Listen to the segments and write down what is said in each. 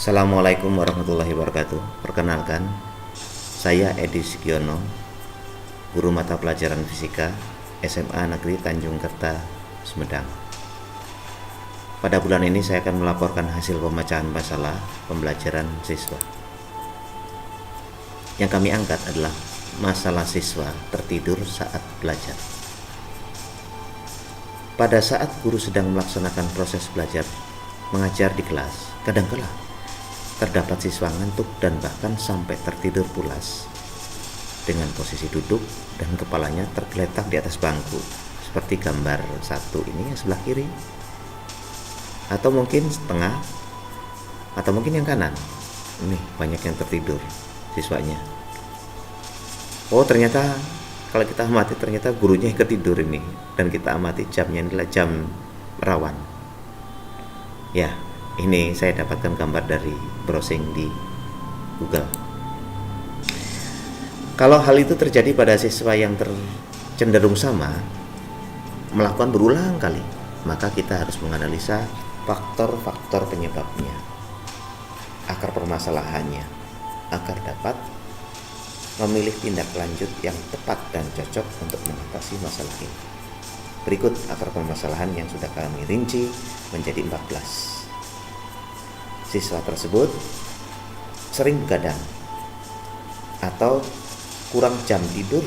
Assalamualaikum warahmatullahi wabarakatuh. Perkenalkan, saya Edi Sugiono, guru mata pelajaran fisika SMA Negeri Tanjung Kerta, Sumedang. Pada bulan ini saya akan melaporkan hasil pemecahan masalah pembelajaran siswa. Yang kami angkat adalah masalah siswa tertidur saat belajar. Pada saat guru sedang melaksanakan proses belajar mengajar di kelas, kadang-kala terdapat siswa ngantuk dan bahkan sampai tertidur pulas dengan posisi duduk dan kepalanya tergeletak di atas bangku seperti gambar 1 ini yang sebelah kiri, atau mungkin setengah, atau mungkin yang kanan. Ini banyak yang tertidur siswanya. Oh, ternyata kalau kita amati ternyata gurunya yang ketidur ini, dan kita amati jamnya adalah jam rawan. Ya, ini saya dapatkan gambar dari browsing di Google. Kalau hal itu terjadi pada siswa yang cenderung sama, melakukan berulang kali, maka kita harus menganalisa faktor-faktor penyebabnya, akar permasalahannya, agar dapat memilih tindak lanjut yang tepat dan cocok untuk mengatasi masalah ini. Berikut akar permasalahan yang sudah kami rinci menjadi 14. Siswa tersebut sering begadang atau kurang jam tidur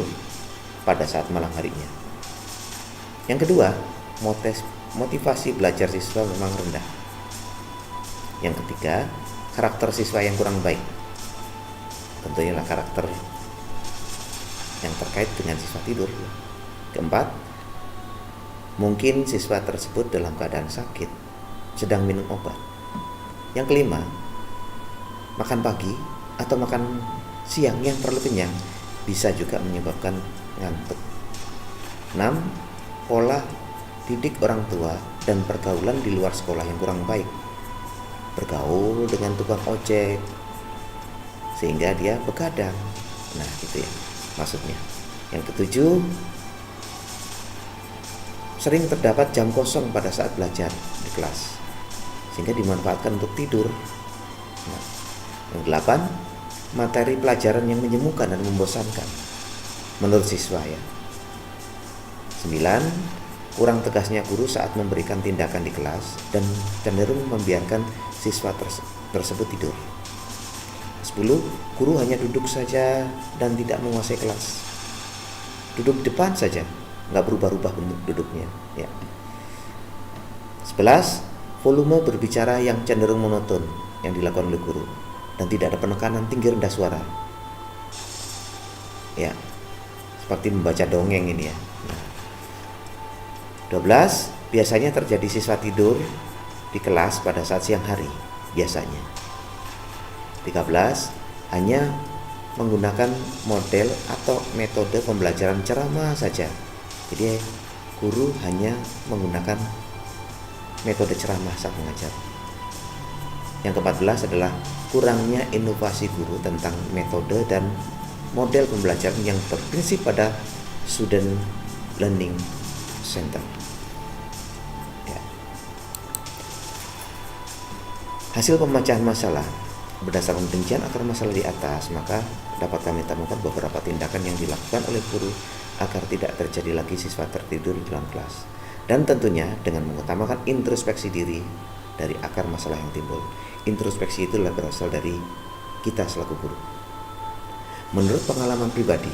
pada saat malam harinya. Yang kedua, motivasi belajar siswa memang rendah. Yang ketiga, karakter siswa yang kurang baik. Tentunya lah karakter yang terkait dengan siswa tidur. Keempat, mungkin siswa tersebut dalam keadaan sakit, sedang minum obat. Yang kelima, makan pagi atau makan siang yang terlalu kenyang bisa juga menyebabkan ngantuk. 6. Pola didik orang tua dan pergaulan di luar sekolah yang kurang baik. Bergaul dengan tukang ojek sehingga dia begadang. Nah, itu ya maksudnya. Yang ketujuh, sering terdapat jam kosong pada saat belajar di kelas sehingga dimanfaatkan untuk tidur. Nah, yang delapan, materi pelajaran yang menjemukan dan membosankan menurut siswa ya. 9. Kurang tegasnya guru saat memberikan tindakan di kelas dan cenderung membiarkan siswa tersebut tidur. 10. Guru hanya duduk saja dan tidak menguasai kelas. Duduk depan saja, nggak berubah-ubah bentuk duduknya ya. 11. Volume berbicara yang cenderung monoton yang dilakukan oleh guru dan tidak ada penekanan tinggi rendah suara. Ya, seperti membaca dongeng ini ya. Nah. 12. Biasanya terjadi siswa tidur di kelas pada saat siang hari, biasanya. 13. Hanya menggunakan model atau metode pembelajaran ceramah saja. Jadi guru hanya menggunakan metode ceramah saat mengajar. Yang ke-14 adalah kurangnya inovasi guru tentang metode dan model pembelajaran yang berprinsip pada student learning center. Ya. Hasil pemecahan masalah berdasarkan rincian akar masalah di atas, maka dapat kami temukan beberapa tindakan yang dilakukan oleh guru agar tidak terjadi lagi siswa tertidur di dalam kelas. Dan tentunya dengan mengutamakan introspeksi diri dari akar masalah yang timbul. Introspeksi itu adalah berasal dari kita selaku guru. Menurut pengalaman pribadi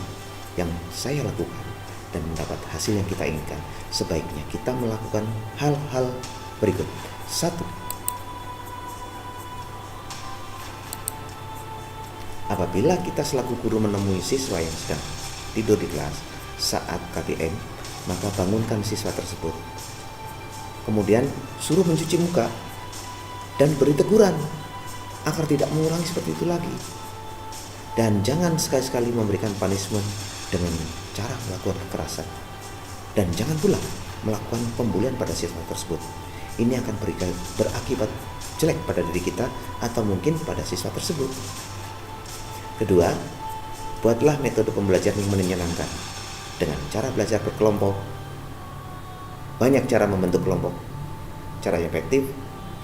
yang saya lakukan dan mendapat hasil yang kita inginkan, sebaiknya kita melakukan hal-hal berikut. 1. Apabila kita selaku guru menemui siswa yang sedang tidur di kelas saat KTM, maka bangunkan siswa tersebut. Kemudian suruh mencuci muka dan beri teguran agar tidak mengulangi seperti itu lagi. Dan jangan sekali-sekali memberikan punishment dengan cara melakukan kekerasan. Dan jangan pula melakukan pembulian pada siswa tersebut. Ini akan berakibat jelek pada diri kita atau mungkin pada siswa tersebut. Kedua, buatlah metode pembelajaran yang menyenangkan dengan cara belajar berkelompok. Banyak cara membentuk kelompok. Cara yang efektif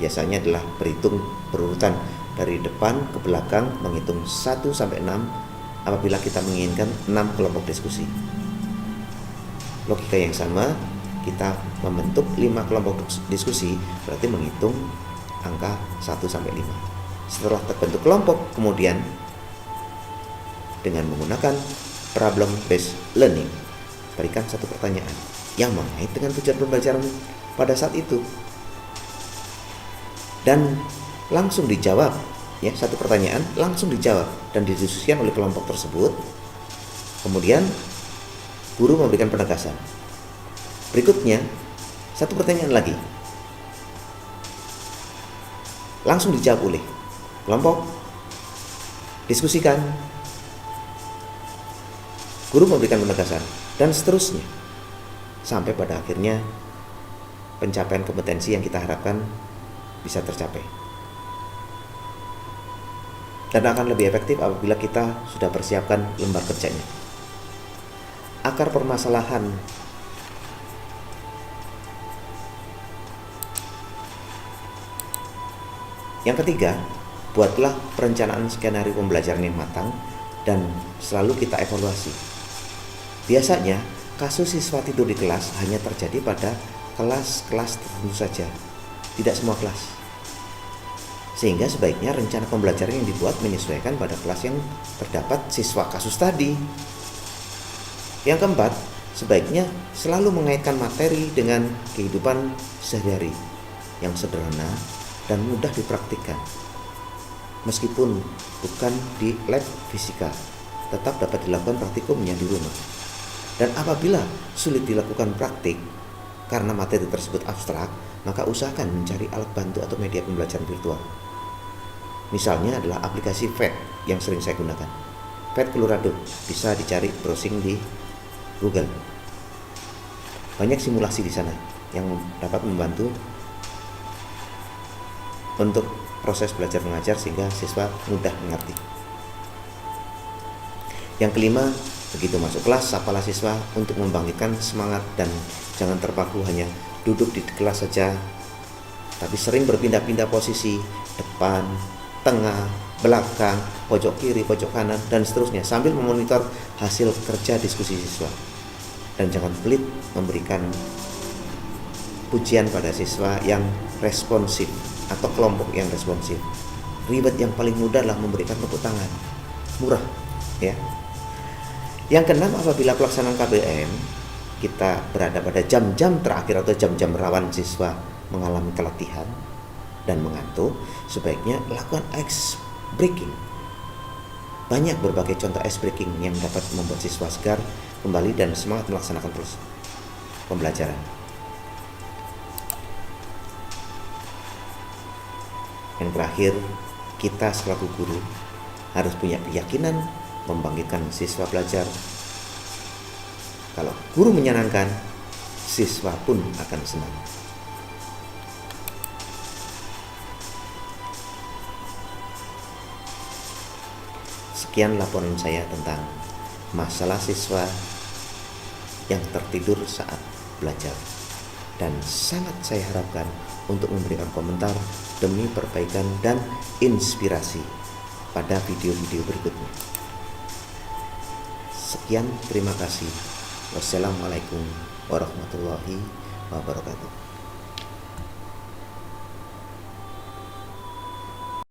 biasanya adalah berhitung berurutan dari depan ke belakang menghitung 1 sampai 6 apabila kita menginginkan 6 kelompok diskusi. Logika yang sama, kita membentuk 5 kelompok diskusi berarti menghitung angka 1 sampai 5. Setelah terbentuk kelompok, kemudian dengan menggunakan problem based learning, berikan satu pertanyaan yang mengait dengan tujuan pembelajaran pada saat itu dan langsung dijawab, ya, satu pertanyaan langsung dijawab dan didiskusikan oleh kelompok tersebut. Kemudian guru memberikan penegasan. Berikutnya satu pertanyaan lagi langsung dijawab oleh kelompok, diskusikan, guru memberikan penegasan, dan seterusnya sampai pada akhirnya pencapaian kompetensi yang kita harapkan bisa tercapai. Dan akan lebih efektif apabila kita sudah persiapkan lembar kerjanya. Akar permasalahan yang ketiga, buatlah perencanaan skenario pembelajaran yang matang dan selalu kita evaluasi. Biasanya, kasus siswa tidur di kelas hanya terjadi pada kelas-kelas tertentu saja, tidak semua kelas. Sehingga sebaiknya rencana pembelajaran yang dibuat menyesuaikan pada kelas yang terdapat siswa kasus tadi. Yang keempat, sebaiknya selalu mengaitkan materi dengan kehidupan sehari-hari yang sederhana dan mudah dipraktikkan. Meskipun bukan di lab fisika, tetap dapat dilakukan praktikumnya di rumah. Dan apabila sulit dilakukan praktik karena materi tersebut abstrak, maka usahakan mencari alat bantu atau media pembelajaran virtual. Misalnya adalah aplikasi PhET yang sering saya gunakan. PhET Colorado bisa dicari browsing di Google. Banyak simulasi di sana yang dapat membantu untuk proses belajar mengajar sehingga siswa mudah mengerti. Yang kelima, begitu masuk kelas, sapalah siswa untuk membangkitkan semangat dan jangan terpaku hanya duduk di kelas saja, tapi sering berpindah-pindah posisi, depan, tengah, belakang, pojok kiri, pojok kanan, dan seterusnya sambil memonitor hasil kerja diskusi siswa. Dan jangan pelit memberikan pujian pada siswa yang responsif atau kelompok yang responsif. Ribet yang paling mudah adalah memberikan tepuk tangan, murah, ya. Yang keenam, apabila pelaksanaan KBM kita berada pada jam-jam terakhir atau jam-jam rawan siswa mengalami keletihan dan mengantuk, sebaiknya lakukan ice breaking. Banyak berbagai contoh ice breaking yang dapat membuat siswa segar kembali dan semangat melaksanakan terus pembelajaran. Yang terakhir, kita selaku guru harus punya keyakinan membangkitkan siswa belajar. Kalau guru menyenangkan, siswa pun akan senang. Sekian laporan saya tentang masalah siswa yang tertidur saat belajar. Dan sangat saya harapkan untuk memberikan komentar demi perbaikan dan inspirasi pada video-video berikutnya. Sekian, terima kasih. Wassalamualaikum warahmatullahi wabarakatuh.